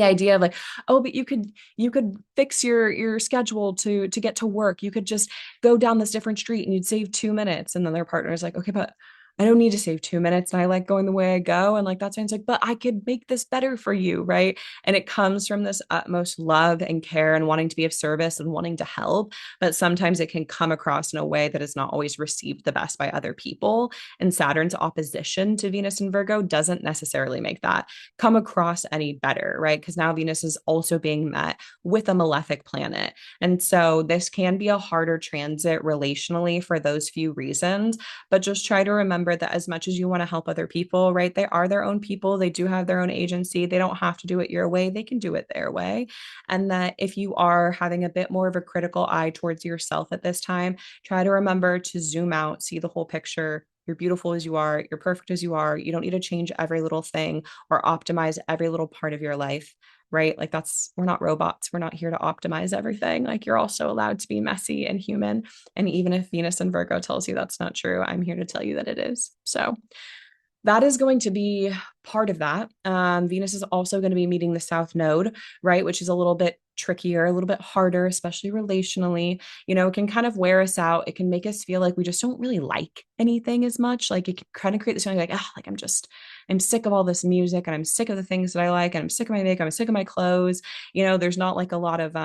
idea of like, but you could fix your schedule to get to work. You could just go down this different street and you'd save 2 minutes. And then their partner is like, okay, but I don't need to save 2 minutes and I like going the way I go. And like that sounds like, but I could make this better for you, right? And it comes from this utmost love and care and wanting to be of service and wanting to help. But sometimes it can come across in a way that is not always received the best by other people. And Saturn's opposition to Venus and Virgo doesn't necessarily make that come across any better, right? Because now Venus is also being met with a malefic planet. And so this can be a harder transit relationally for those few reasons. But just try to remember that as much as you want to help other people, right? They are their own people. They do have their own agency. They don't have to do it your way. They can do it their way. And that if you are having a bit more of a critical eye towards yourself at this time, try to remember to zoom out, see the whole picture. You're beautiful as you are. You're perfect as you are. You don't need to change every little thing or optimize every little part of your life, right? Like we're not robots. We're not here to optimize everything. Like you're also allowed to be messy and human. And even if Venus and Virgo tells you that's not true, I'm here to tell you that it is. So that is going to be part of that. Venus is also going to be meeting the South Node, right? Which is a little bit trickier, a little bit harder, especially relationally. It can kind of wear us out. It can make us feel like we just don't really like anything as much. Like it can kind of create this feeling like, like I'm sick of all this music and I'm sick of the things that I like and I'm sick of my makeup, I'm sick of my clothes. There's not like a lot of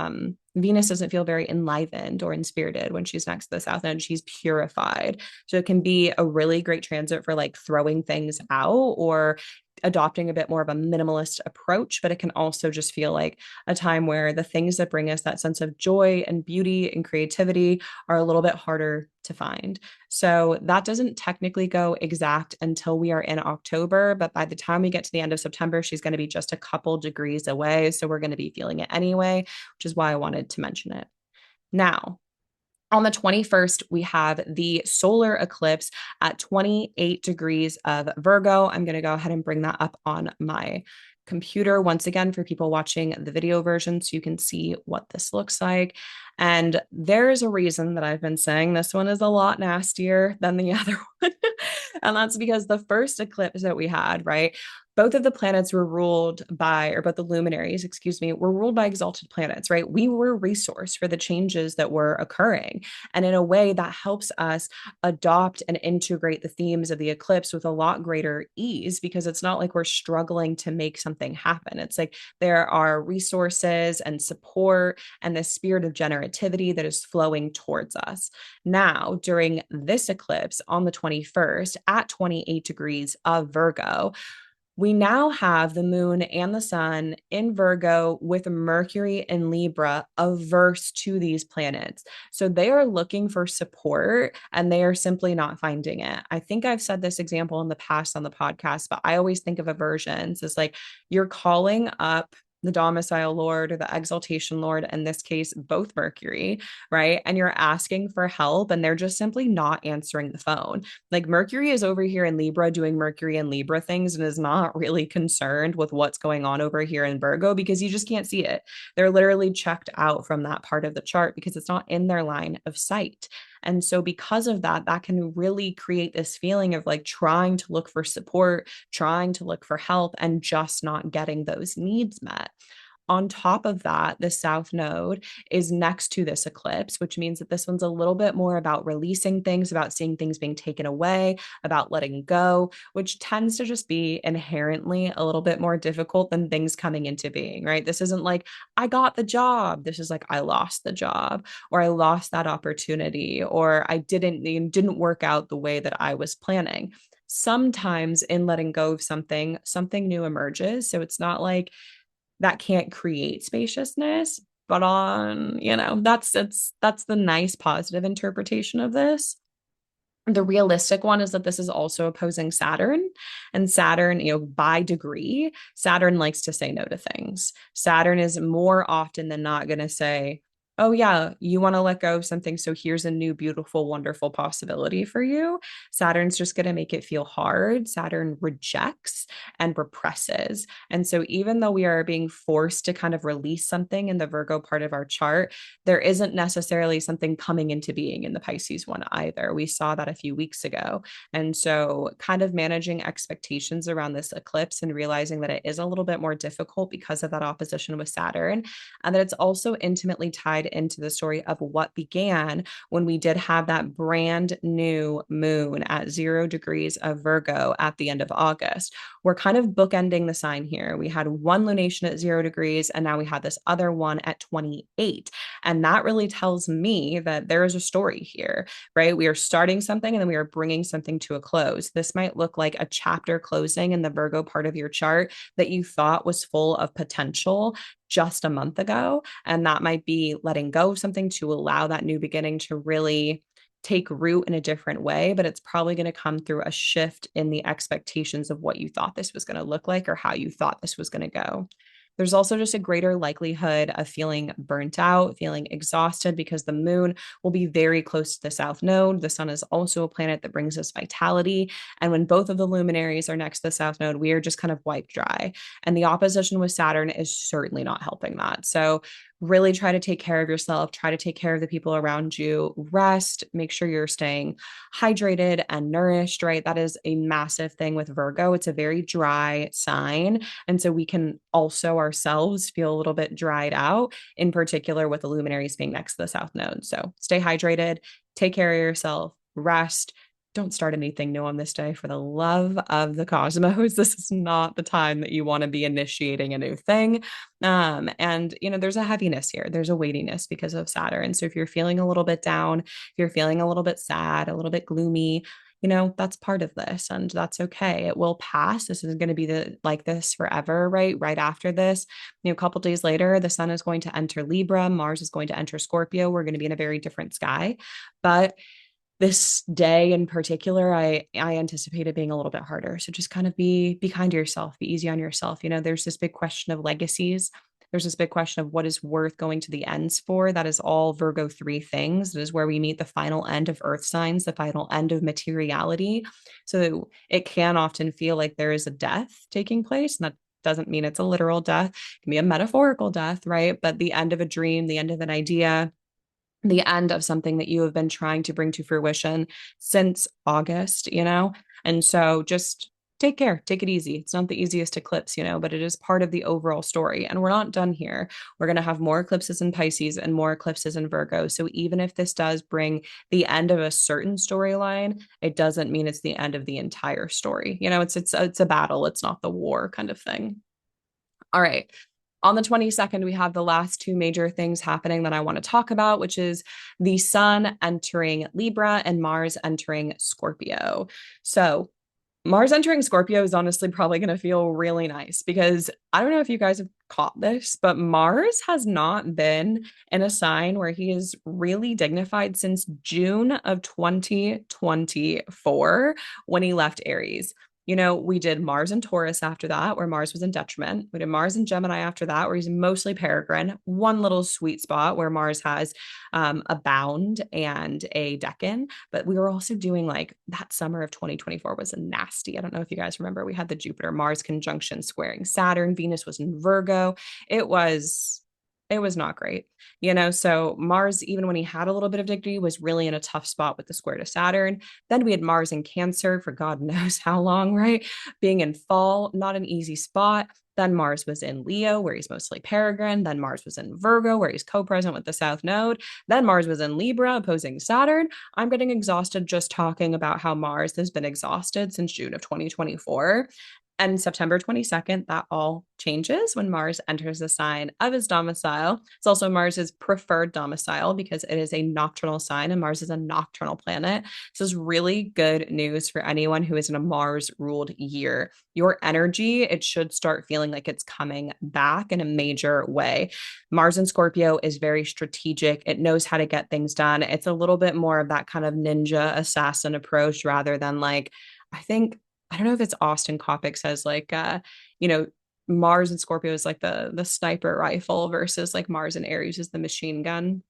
Venus doesn't feel very enlivened or inspirited when she's next to the South Node. She's purified. So it can be a really great transit for like throwing things out or adopting a bit more of a minimalist approach, but it can also just feel like a time where the things that bring us that sense of joy and beauty and creativity are a little bit harder to find. So that doesn't technically go exact until we are in October, but by the time we get to the end of September, she's going to be just a couple degrees away. So we're going to be feeling it anyway, which is why I wanted to mention it. Now, on the 21st, we have the solar eclipse at 28 degrees of Virgo. I'm going to go ahead and bring that up on my computer once again for people watching the video version so you can see what this looks like. And there is a reason that I've been saying this one is a lot nastier than the other one. And that's because the first eclipse that we had, right? Both of the planets were ruled by, or both the luminaries, excuse me, were ruled by exalted planets, right? We were a resource for the changes that were occurring. And in a way that helps us adopt and integrate the themes of the eclipse with a lot greater ease because it's not like we're struggling to make something happen. It's like there are resources and support and the spirit of generativity that is flowing towards us. Now, during this eclipse on the 21st at 28 degrees of Virgo, we now have the moon and the sun in Virgo with Mercury in Libra averse to these planets. So they are looking for support and they are simply not finding it. I think I've said this example in the past on the podcast, but I always think of aversions as like you're calling up the domicile lord or the exaltation lord, in this case, both Mercury, right? And you're asking for help and they're just simply not answering the phone. Like Mercury is over here in Libra doing Mercury and Libra things and is not really concerned with what's going on over here in Virgo because you just can't see it. They're literally checked out from that part of the chart because it's not in their line of sight. And so, because of that, that can really create this feeling of like trying to look for support, trying to look for help, and just not getting those needs met. On top of that, the South Node is next to this eclipse, which means that this one's a little bit more about releasing things, about seeing things being taken away, about letting go, which tends to just be inherently a little bit more difficult than things coming into being, right? This isn't like, I got the job. This is like, I lost the job, or I lost that opportunity, or I didn't work out the way that I was planning. Sometimes in letting go of something, something new emerges. So it's not like that can't create spaciousness, but that's the nice positive interpretation of this. The realistic one is that this is also opposing Saturn. And Saturn, by degree, Saturn likes to say no to things. Saturn is more often than not going to say, oh, yeah, you want to let go of something. So here's a new, beautiful, wonderful possibility for you. Saturn's just going to make it feel hard. Saturn rejects and represses. And so even though we are being forced to kind of release something in the Virgo part of our chart, there isn't necessarily something coming into being in the Pisces one either. We saw that a few weeks ago. And so, kind of managing expectations around this eclipse and realizing that it is a little bit more difficult because of that opposition with Saturn, and that it's also intimately tied into the story of what began when we did have that brand new moon at 0 degrees of Virgo at the end of August. We're kind of bookending the sign here. We had one lunation at 0 degrees, and now we had this other one at 28. And that really tells me that there is a story here, right? We are starting something and then we are bringing something to a close. This might look like a chapter closing in the Virgo part of your chart that you thought was full of potential just a month ago. And that might be letting go of something to allow that new beginning to really take root in a different way, but it's probably going to come through a shift in the expectations of what you thought this was going to look like or how you thought this was going to go. There's also just a greater likelihood of feeling burnt out, feeling exhausted because the moon will be very close to the south node. The sun is also a planet that brings us vitality. And when both of the luminaries are next to the south node, we are just kind of wiped dry. And the opposition with Saturn is certainly not helping that. So really try to take care of yourself, try to take care of the people around you, rest, make sure you're staying hydrated and nourished, right? That is a massive thing with Virgo. It's a very dry sign. And so we can also ourselves feel a little bit dried out, in particular with the luminaries being next to the south node. So stay hydrated, take care of yourself, rest. Don't start anything new on this day for the love of the cosmos. This is not the time that you want to be initiating a new thing. And there's a heaviness here. There's a weightiness because of Saturn. So if you're feeling a little bit down, if you're feeling a little bit sad, a little bit gloomy, that's part of this and that's okay. It will pass. This is going to be like this forever, right? Right after this, a couple days later, the sun is going to enter Libra, Mars is going to enter Scorpio. We're going to be in a very different sky. But this day in particular, I anticipate it being a little bit harder. So just kind of be kind to yourself, be easy on yourself. There's this big question of legacies. There's this big question of what is worth going to the ends for. That is all Virgo 3 things. That is where we meet the final end of earth signs, the final end of materiality. So it can often feel like there is a death taking place. And that doesn't mean it's a literal death. It can be a metaphorical death, right? But the end of a dream, the end of an idea, the end of something that you have been trying to bring to fruition since August. And so just take care, take it easy. It's not the easiest eclipse, but it is part of the overall story. And we're not done here. We're going to have more eclipses in Pisces and more eclipses in Virgo. So even if this does bring the end of a certain storyline, it doesn't mean it's the end of the entire story. It's a battle. It's not the war kind of thing. All right. On the 22nd, we have the last two major things happening that I want to talk about, which is the sun entering Libra and Mars entering Scorpio. So, Mars entering Scorpio is honestly probably going to feel really nice because I don't know if you guys have caught this, but Mars has not been in a sign where he is really dignified since June of 2024 when he left Aries. We did Mars and Taurus after that, where Mars was in detriment. We did Mars and Gemini after that, where he's mostly peregrine. One little sweet spot where Mars has a bound and a decan. But we were also doing like that summer of 2024 was nasty. I don't know if you guys remember. We had the Jupiter Mars conjunction squaring Saturn. Venus was in Virgo. It was not great. So Mars, even when he had a little bit of dignity, was really in a tough spot with the square to Saturn. Then we had Mars in Cancer for God knows how long, right? Being in fall, not an easy spot. Then Mars was in Leo, where he's mostly peregrine. Then Mars was in Virgo, where he's co-present with the South Node. Then Mars was in Libra, opposing Saturn. I'm getting exhausted just talking about how Mars has been exhausted since June of 2024. And September 22nd, that all changes when Mars enters the sign of his domicile. It's also Mars's preferred domicile because it is a nocturnal sign and Mars is a nocturnal planet. This is really good news for anyone who is in a Mars ruled year. Your energy, it should start feeling like it's coming back in a major way. Mars in Scorpio is very strategic. It knows how to get things done. It's a little bit more of that kind of ninja assassin approach rather than I don't know if it's Austin Coppock says you know, Mars and Scorpio is like the sniper rifle versus like Mars and Aries is the machine gun.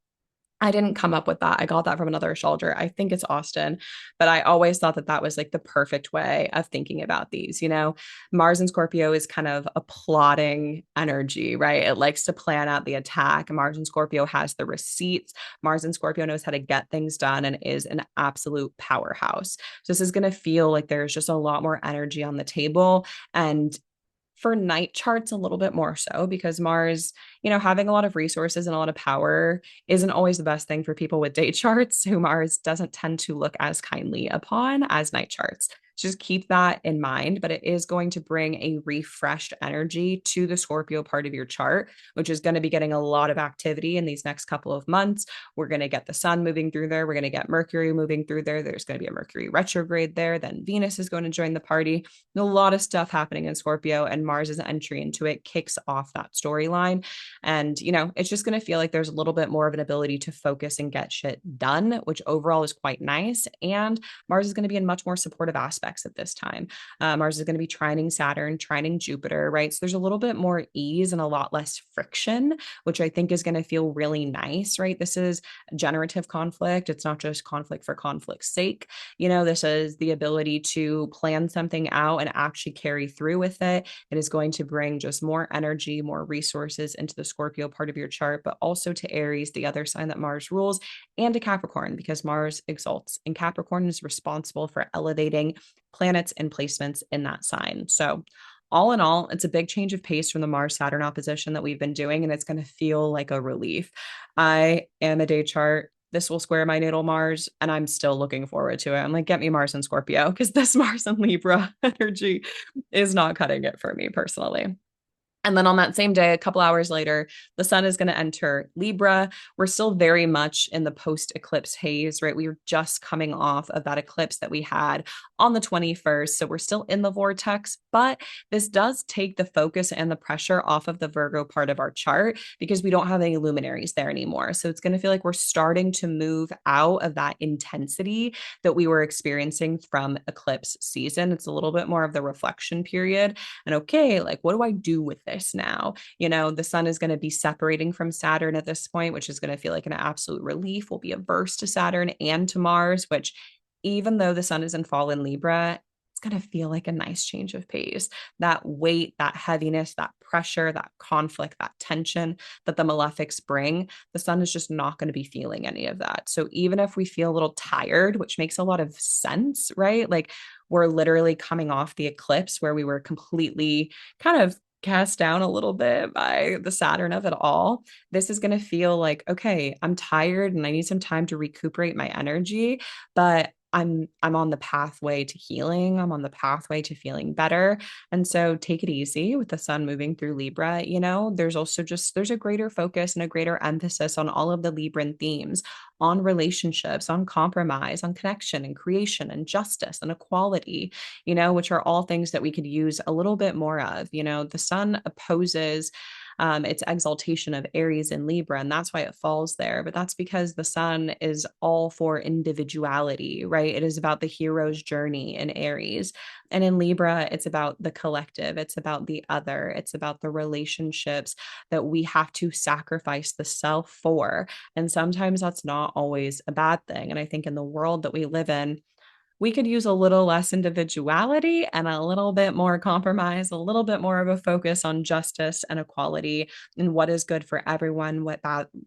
I didn't come up with that. I got that from another astrologer. I think it's Austin, but I always thought that that was like the perfect way of thinking about these. Mars and Scorpio is kind of a plotting energy, right? It likes to plan out the attack. Mars and Scorpio has the receipts. Mars and Scorpio knows how to get things done and is an absolute powerhouse. So this is going to feel like there's just a lot more energy on the table. And for night charts a little bit more so because Mars, having a lot of resources and a lot of power isn't always the best thing for people with day charts who Mars doesn't tend to look as kindly upon as night charts. Just keep that in mind, but it is going to bring a refreshed energy to the Scorpio part of your chart, which is going to be getting a lot of activity in these next couple of months. We're going to get the sun moving through there. We're going to get Mercury moving through there. There's going to be a Mercury retrograde there. Then Venus is going to join the party. A lot of stuff happening in Scorpio, and Mars's entry into it kicks off that storyline. And, it's just going to feel like there's a little bit more of an ability to focus and get shit done, which overall is quite nice. And Mars is going to be in much more supportive aspects at this time. Mars is going to be trining Saturn, trining Jupiter, right? So there's a little bit more ease and a lot less friction, which I think is going to feel really nice, right? This is generative conflict. It's not just conflict for conflict's sake. This is the ability to plan something out and actually carry through with it. It is going to bring just more energy, more resources into the Scorpio part of your chart, but also to Aries, the other sign that Mars rules, and to Capricorn, because Mars exalts, and Capricorn is responsible for elevating planets and placements in that sign. So all in all, it's a big change of pace from the Mars Saturn opposition that we've been doing, and it's going to feel like a relief. I am a day chart. This will square my natal Mars, and I'm still looking forward to it. I'm like, get me Mars and Scorpio, because this Mars and Libra energy is not cutting it for me personally. And then on that same day, a couple hours later, the sun is going to enter Libra. We're still very much in the post eclipse haze, right? We were just coming off of that eclipse that we had on the 21st. So we're still in the vortex, but this does take the focus and the pressure off of the Virgo part of our chart because we don't have any luminaries there anymore. So it's going to feel like we're starting to move out of that intensity that we were experiencing from eclipse season. It's a little bit more of the reflection period. And okay, like, what do I do with this now? The sun is going to be separating from Saturn at this point, which is going to feel like an absolute relief. We'll be averse to Saturn and to Mars, which, even though the sun is in fall in Libra, it's going to feel like a nice change of pace. That weight, that heaviness, that pressure, that conflict, that tension that the malefics bring, the sun is just not going to be feeling any of that. So even if we feel a little tired, which makes a lot of sense, right? Like, we're literally coming off the eclipse where we were completely kind of cast down a little bit by the Saturn of it all. This is going to feel like, okay, I'm tired and I need some time to recuperate my energy, but I'm on the pathway to healing. I'm on the pathway to feeling better. And so take it easy with the sun moving through Libra. There's also there's a greater focus and a greater emphasis on all of the Libran themes, on relationships, on compromise, on connection and creation and justice and equality, which are all things that we could use a little bit more of. The sun opposes its exaltation of Aries and Libra, and that's why it falls there. But that's because the sun is all for individuality, right? It is about the hero's journey in Aries. And in Libra, it's about the collective, it's about the other, it's about the relationships that we have to sacrifice the self for. And sometimes that's not always a bad thing. And I think in the world that we live in, we could use a little less individuality and a little bit more compromise, a little bit more of a focus on justice and equality and what is good for everyone,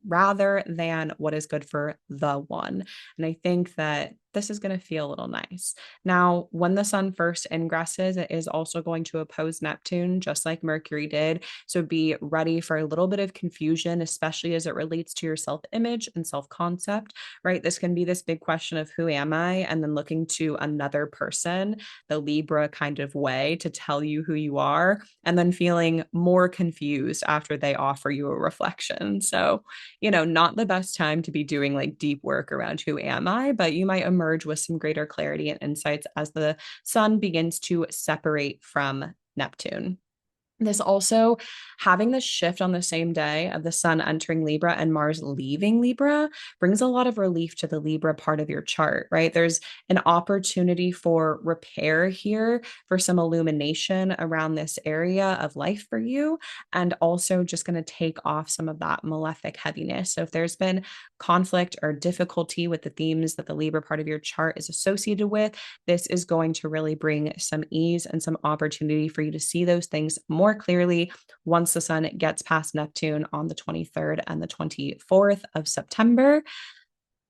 rather than what is good for the one. And I think that this is going to feel a little nice. Now, when the sun first ingresses, it is also going to oppose Neptune, just like Mercury did. So be ready for a little bit of confusion, especially as it relates to your self-image and self-concept, right? This can be this big question of who am I? And then looking to another person, the Libra kind of way, to tell you who you are, and then feeling more confused after they offer you a reflection. So, not the best time to be doing like deep work around who am I, but you might emerge with some greater clarity and insights as the sun begins to separate from Neptune. This also, having this shift on the same day of the sun entering Libra and Mars leaving Libra, brings a lot of relief to the Libra part of your chart, right? There's an opportunity for repair here, for some illumination around this area of life for you, and also just going to take off some of that malefic heaviness. So if there's been conflict or difficulty with the themes that the Libra part of your chart is associated with, this is going to really bring some ease and some opportunity for you to see those things more clearly once the sun gets past Neptune on the 23rd and the 24th of September.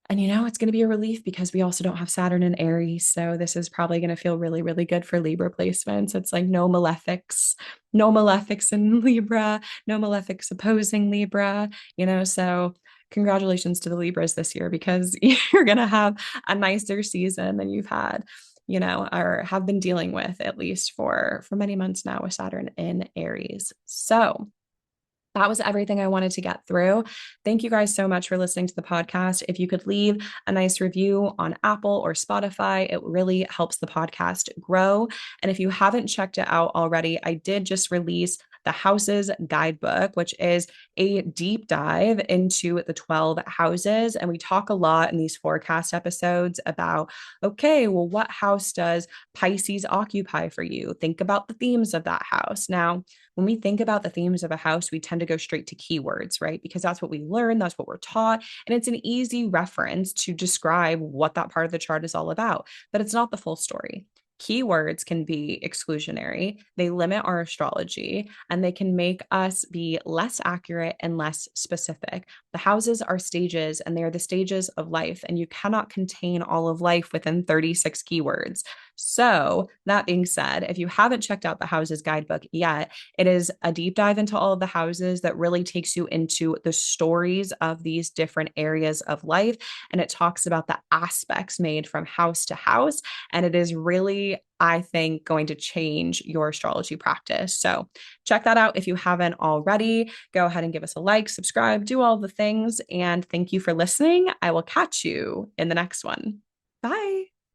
And it's going to be a relief because we also don't have Saturn in Aries. So this is probably going to feel really, really good for Libra placements. It's like no malefics, no malefics in Libra, no malefics opposing Libra, so congratulations to the Libras this year because you're going to have a nicer season than you've had, or have been dealing with at least for many months now with Saturn in Aries. So that was everything I wanted to get through. Thank you guys so much for listening to the podcast. If you could leave a nice review on Apple or Spotify, it really helps the podcast grow. And if you haven't checked it out already, I did just release the Houses Guidebook, which is a deep dive into the 12 houses. And we talk a lot in these forecast episodes about, okay, well, what house does Pisces occupy for you? Think about the themes of that house. Now, when we think about the themes of a house, we tend to go straight to keywords, right? Because that's what we learn, that's what we're taught. And it's an easy reference to describe what that part of the chart is all about, but it's not the full story. Keywords can be exclusionary, they limit our astrology, and they can make us be less accurate and less specific. The houses are stages, and they are the stages of life, and you cannot contain all of life within 36 keywords. So, that being said, if you haven't checked out the houses guidebook yet, it is a deep dive into all of the houses that really takes you into the stories of these different areas of life. And it talks about the aspects made from house to house. And it is really, I think, going to change your astrology practice. So check that out if you haven't already. Go ahead and give us a like, subscribe, do all the things. And thank you for listening. I will catch you in the next one. Bye.